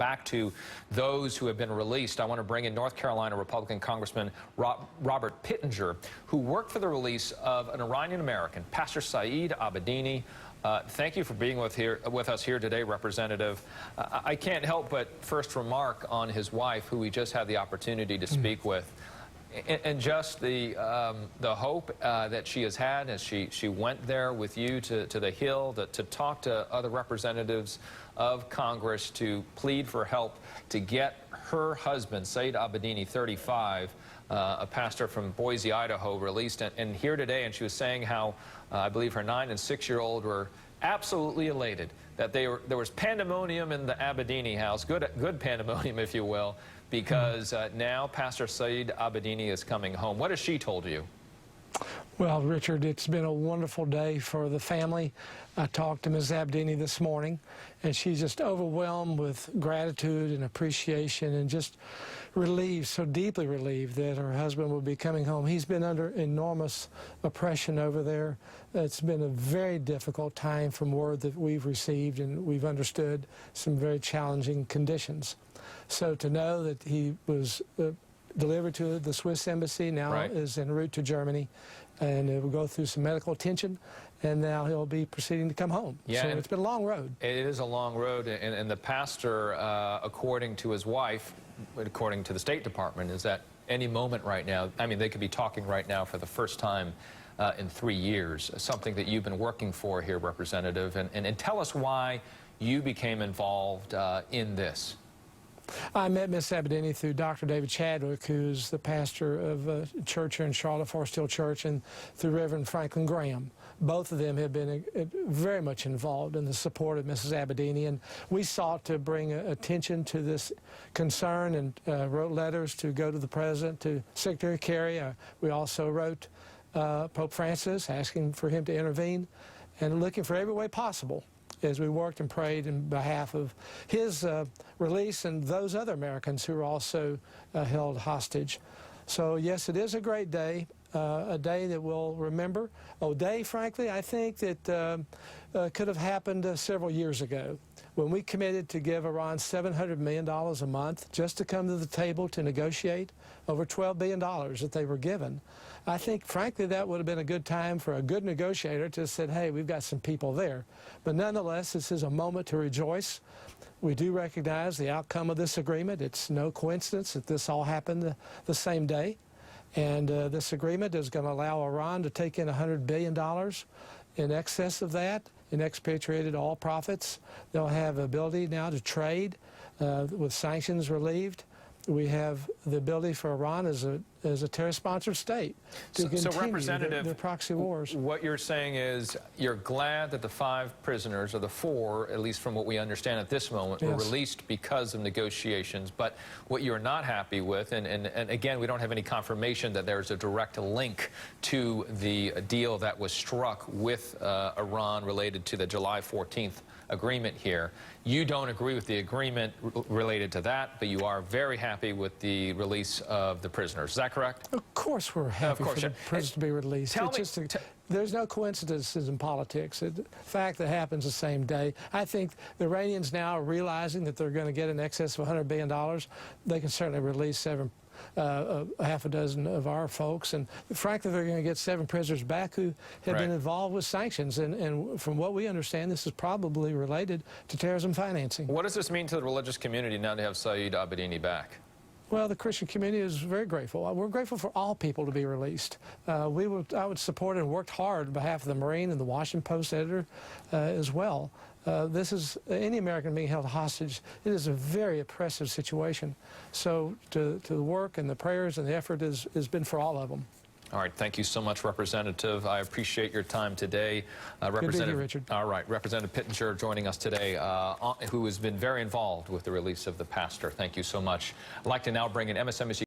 back to those who have been released. I want to bring in North Carolina Republican Congressman Robert Pittenger, who worked for the release of an Iranian-American, Pastor Saeed Abedini. Thank you for being with us here today, Representative. I can't help but first remark on his wife, who we just had the opportunity to speak with, and just the hope that she has had as she went there with you to the Hill to talk to other representatives of Congress to plead for help to get her husband, Saeed Abedini, 35, a pastor from Boise, Idaho, released. And here today, and she was saying how I believe her 9- and 6-year-old were absolutely elated that there was pandemonium in the Abedini house, good pandemonium, if you will, because now Pastor Saeed Abedini is coming home. What has she told you? Well, Richard, it's been a wonderful day for the family. I talked to Ms. Abedini this morning, and she's just overwhelmed with gratitude and appreciation and just relieved, so deeply relieved that her husband will be coming home. He's been under enormous oppression over there. It's been a very difficult time from word that we've received, and we've understood some very challenging conditions. So to know that he was delivered to the Swiss embassy, now is en route to Germany, and it will go through some medical attention, and now he'll be proceeding to come home. Yeah, so it's been a long road. It is a long road, and the pastor, according to his wife, according to the State Department, is that any moment right now, I mean, they could be talking right now for the first time in 3 years, something that you've been working for here, Representative, and tell us why you became involved in this. I met Ms. Abedini through Dr. David Chadwick, who's the pastor of a church here in Charlotte, Forest Hill Church, and through Reverend Franklin Graham. Both of them have been very much involved in the support of Mrs. Abedini, and we sought to bring attention to this concern and wrote letters to go to the President, to Secretary Kerry. We also wrote Pope Francis asking for him to intervene and looking for every way possible as we worked and prayed in behalf of his release and those other Americans who were also held hostage. So yes, it is a great day, a day that we'll remember. A day, frankly, I think that could have happened several years ago, when we committed to give Iran $700 million a month just to come to the table to negotiate over $12 billion that they were given. I think, frankly, that would have been a good time for a good negotiator to have said, hey, we've got some people there. But nonetheless, this is a moment to rejoice. We do recognize the outcome of this agreement. It's no coincidence that this all happened the same day. And this agreement is going to allow Iran to take in $100 billion. In excess of that, in expatriated oil profits, they'll have the ability now to trade with sanctions relieved. We have the ability for Iran as a terror-sponsored state to continue their proxy wars. What you're saying is you're glad that the 5 prisoners, or the 4, at least from what we understand at this moment, were released because of negotiations. But what you're not happy with, and again, we don't have any confirmation that there's a direct link to the deal that was struck with Iran related to the July 14th agreement here. You don't agree with the agreement related to that, but you are very happy with the release of the prisoners. Is that correct? Of course we're happy for the prisoners to be released. There's no coincidences in politics. The fact that happens the same day. I think the Iranians now are realizing that they're going to get in excess of $100 billion. They can certainly release half a dozen of our folks, and frankly they're going to get 7 prisoners back who have been involved with sanctions, and from what we understand, this is probably related to terrorism financing. What does this mean to the religious community now to have Saeed Abedini back? Well, the Christian community is very grateful. We're grateful for all people to be released. I would support and worked hard on behalf of the Marine and the Washington Post editor as well. This is any American being held hostage. It is a very oppressive situation. So to the work and the prayers and the effort has been for all of them. All right, thank you so much, Representative. I appreciate your time today. Good to be, Richard. All right, Representative Pittenger joining us today, who has been very involved with the release of the pastor. Thank you so much. I'd like to now bring in MSNBC